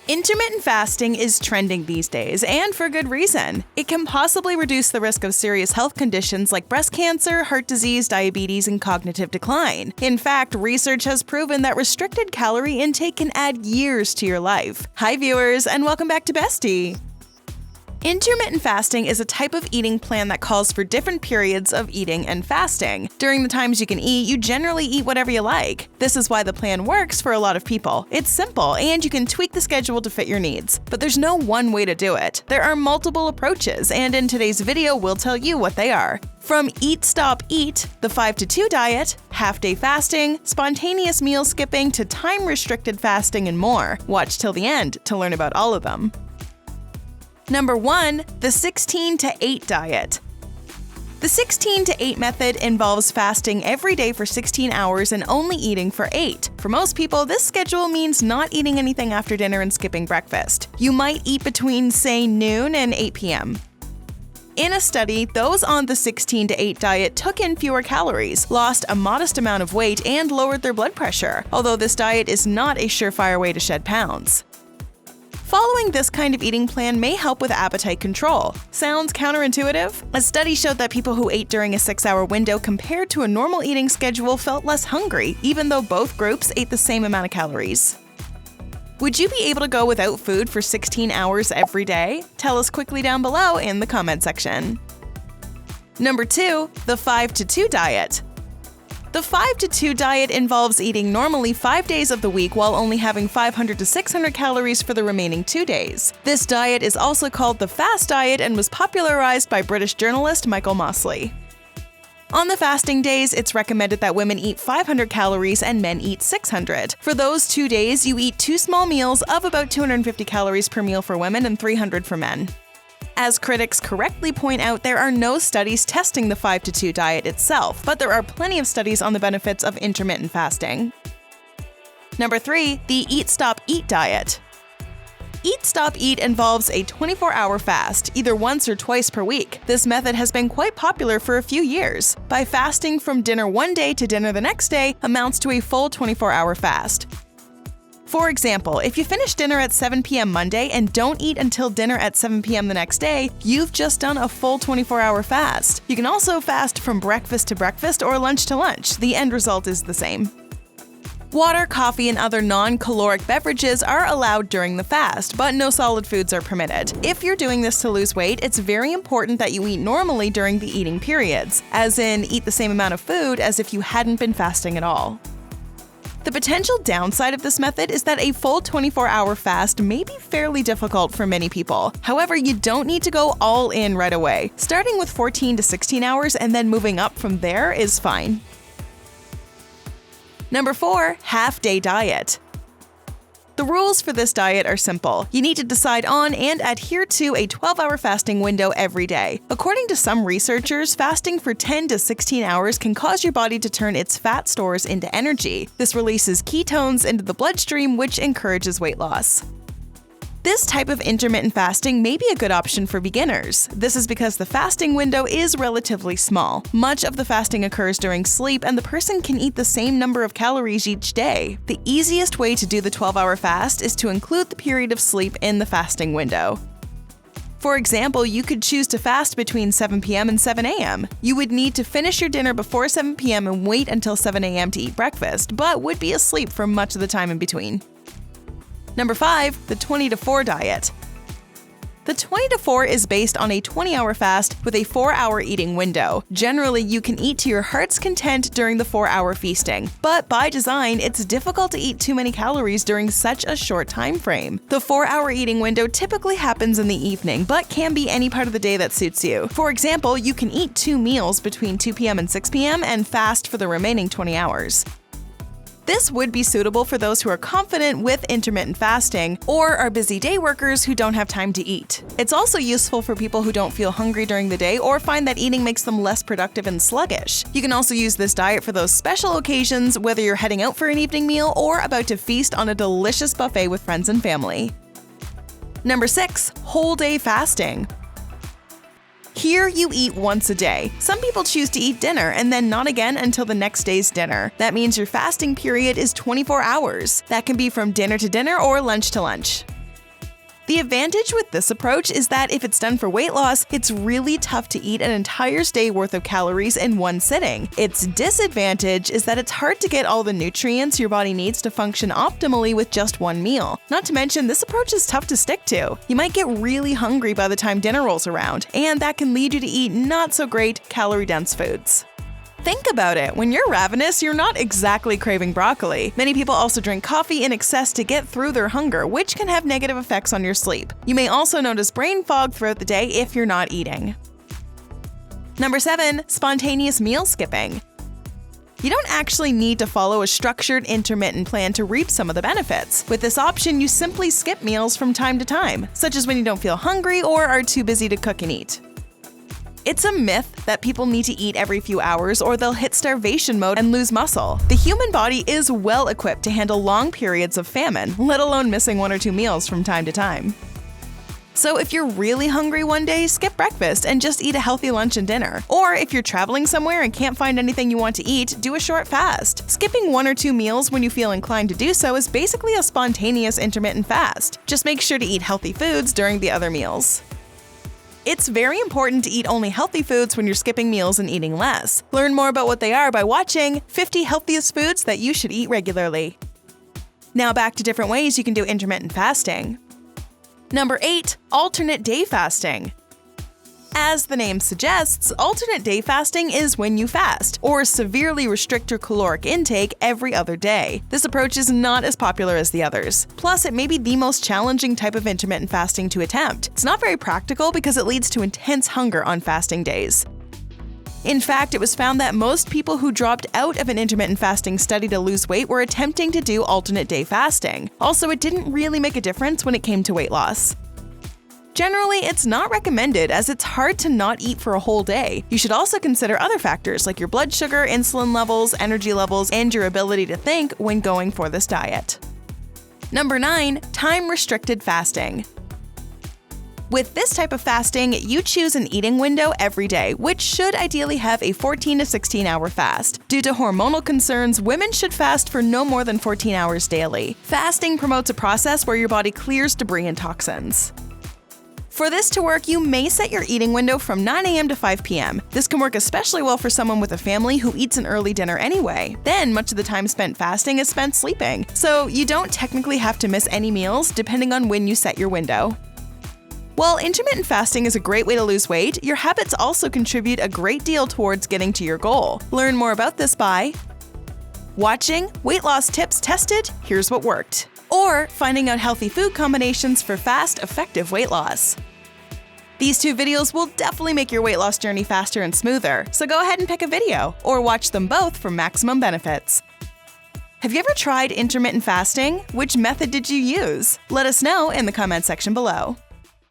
Intermittent fasting is trending these days, and for good reason. It can possibly reduce the risk of serious health conditions like breast cancer, heart disease, diabetes, and cognitive decline. In fact, research has proven that restricted calorie intake can add years to your life. Hi viewers, and welcome back to Bestie! Intermittent fasting is a type of eating plan that calls for different periods of eating and fasting. During the times you can eat, you generally eat whatever you like. This is why the plan works for a lot of people. It's simple, and you can tweak the schedule to fit your needs. But there's no one way to do it. There are multiple approaches, and in today's video, we'll tell you what they are. From Eat Stop Eat, the 5-2 diet, half-day fasting, spontaneous meal skipping, to time-restricted fasting and more. Watch till the end to learn about all of them. Number 1. The 16-8 diet. The 16-8 method involves fasting every day for 16 hours and only eating for 8. For most people, this schedule means not eating anything after dinner and skipping breakfast. You might eat between, say, noon and 8 p.m. In a study, those on the 16-8 diet took in fewer calories, lost a modest amount of weight, and lowered their blood pressure, although this diet is not a surefire way to shed pounds. Following this kind of eating plan may help with appetite control. Sounds counterintuitive? A study showed that people who ate during a 6-hour window compared to a normal eating schedule felt less hungry, even though both groups ate the same amount of calories. Would you be able to go without food for 16 hours every day? Tell us quickly down below in the comment section. Number 2. The 5-2 diet. The 5-2 diet involves eating normally 5 days of the week while only having 500 to 600 calories for the remaining 2 days. This diet is also called the fast diet and was popularized by British journalist Michael Mosley. On the fasting days, it's recommended that women eat 500 calories and men eat 600. For those 2 days, you eat 2 small meals of about 250 calories per meal for women and 300 for men. As critics correctly point out, there are no studies testing the 5-2 diet itself, but there are plenty of studies on the benefits of intermittent fasting. Number 3. The Eat Stop Eat diet. Eat Stop Eat involves a 24-hour fast, either once or twice per week. This method has been quite popular for a few years. By fasting from dinner one day to dinner the next day amounts to a full 24-hour fast. For example, if you finish dinner at 7 p.m. Monday and don't eat until dinner at 7 p.m. the next day, you've just done a full 24-hour fast. You can also fast from breakfast to breakfast or lunch to lunch. The end result is the same. Water, coffee, and other non-caloric beverages are allowed during the fast, but no solid foods are permitted. If you're doing this to lose weight, it's very important that you eat normally during the eating periods, as in eat the same amount of food as if you hadn't been fasting at all. The potential downside of this method is that a full 24-hour fast may be fairly difficult for many people. However, you don't need to go all in right away. Starting with 14 to 16 hours and then moving up from there is fine. Number 4. Half-day diet. The rules for this diet are simple. You need to decide on and adhere to a 12-hour fasting window every day. According to some researchers, fasting for 10 to 16 hours can cause your body to turn its fat stores into energy. This releases ketones into the bloodstream, which encourages weight loss. This type of intermittent fasting may be a good option for beginners. This is because the fasting window is relatively small. Much of the fasting occurs during sleep, and the person can eat the same number of calories each day. The easiest way to do the 12-hour fast is to include the period of sleep in the fasting window. For example, you could choose to fast between 7 p.m. and 7 a.m. You would need to finish your dinner before 7 p.m. and wait until 7 a.m. to eat breakfast, but would be asleep for much of the time in between. Number 5. The 20-4 diet. The 20-4 is based on a 20-hour fast with a 4-hour eating window. Generally, you can eat to your heart's content during the 4-hour feasting, but by design, it's difficult to eat too many calories during such a short time frame. The 4-hour eating window typically happens in the evening, but can be any part of the day that suits you. For example, you can eat 2 meals between 2 p.m. and 6 p.m. and fast for the remaining 20 hours. This would be suitable for those who are confident with intermittent fasting or are busy day workers who don't have time to eat. It's also useful for people who don't feel hungry during the day or find that eating makes them less productive and sluggish. You can also use this diet for those special occasions, whether you're heading out for an evening meal or about to feast on a delicious buffet with friends and family. Number 6. Whole day fasting. Here, you eat once a day. Some people choose to eat dinner and then not again until the next day's dinner. That means your fasting period is 24 hours. That can be from dinner to dinner or lunch to lunch. The advantage with this approach is that if it's done for weight loss, it's really tough to eat an entire day's worth of calories in one sitting. Its disadvantage is that it's hard to get all the nutrients your body needs to function optimally with just one meal. Not to mention, this approach is tough to stick to. You might get really hungry by the time dinner rolls around, and that can lead you to eat not so great calorie-dense foods. Think about it. When you're ravenous, you're not exactly craving broccoli. Many people also drink coffee in excess to get through their hunger, which can have negative effects on your sleep. You may also notice brain fog throughout the day if you're not eating. Number 7. Spontaneous meal skipping. You don't actually need to follow a structured intermittent plan to reap some of the benefits. With this option, you simply skip meals from time to time, such as when you don't feel hungry or are too busy to cook and eat. It's a myth that people need to eat every few hours or they'll hit starvation mode and lose muscle. The human body is well equipped to handle long periods of famine, let alone missing 1 or 2 meals from time to time. So if you're really hungry one day, skip breakfast and just eat a healthy lunch and dinner. Or if you're traveling somewhere and can't find anything you want to eat, do a short fast. Skipping 1 or 2 meals when you feel inclined to do so is basically a spontaneous intermittent fast. Just make sure to eat healthy foods during the other meals. It's very important to eat only healthy foods when you're skipping meals and eating less. Learn more about what they are by watching 50 Healthiest Foods That You Should Eat Regularly. Now back to different ways you can do intermittent fasting. Number 8. Alternate day fasting. As the name suggests, alternate day fasting is when you fast, or severely restrict your caloric intake every other day. This approach is not as popular as the others. Plus, it may be the most challenging type of intermittent fasting to attempt. It's not very practical because it leads to intense hunger on fasting days. In fact, it was found that most people who dropped out of an intermittent fasting study to lose weight were attempting to do alternate day fasting. Also, it didn't really make a difference when it came to weight loss. Generally, it's not recommended as it's hard to not eat for a whole day. You should also consider other factors like your blood sugar, insulin levels, energy levels, and your ability to think when going for this diet. Number 9. Time-restricted fasting. With this type of fasting, you choose an eating window every day, which should ideally have a 14 to 16 hour fast. Due to hormonal concerns, women should fast for no more than 14 hours daily. Fasting promotes a process where your body clears debris and toxins. For this to work, you may set your eating window from 9 a.m. to 5 p.m. This can work especially well for someone with a family who eats an early dinner anyway. Then, much of the time spent fasting is spent sleeping, so you don't technically have to miss any meals depending on when you set your window. While intermittent fasting is a great way to lose weight, your habits also contribute a great deal towards getting to your goal. Learn more about this by watching Weight Loss Tips Tested, Here's What Worked, or finding out healthy food combinations for fast, effective weight loss. These 2 videos will definitely make your weight loss journey faster and smoother, so go ahead and pick a video, or watch them both for maximum benefits. Have you ever tried intermittent fasting? Which method did you use? Let us know in the comment section below.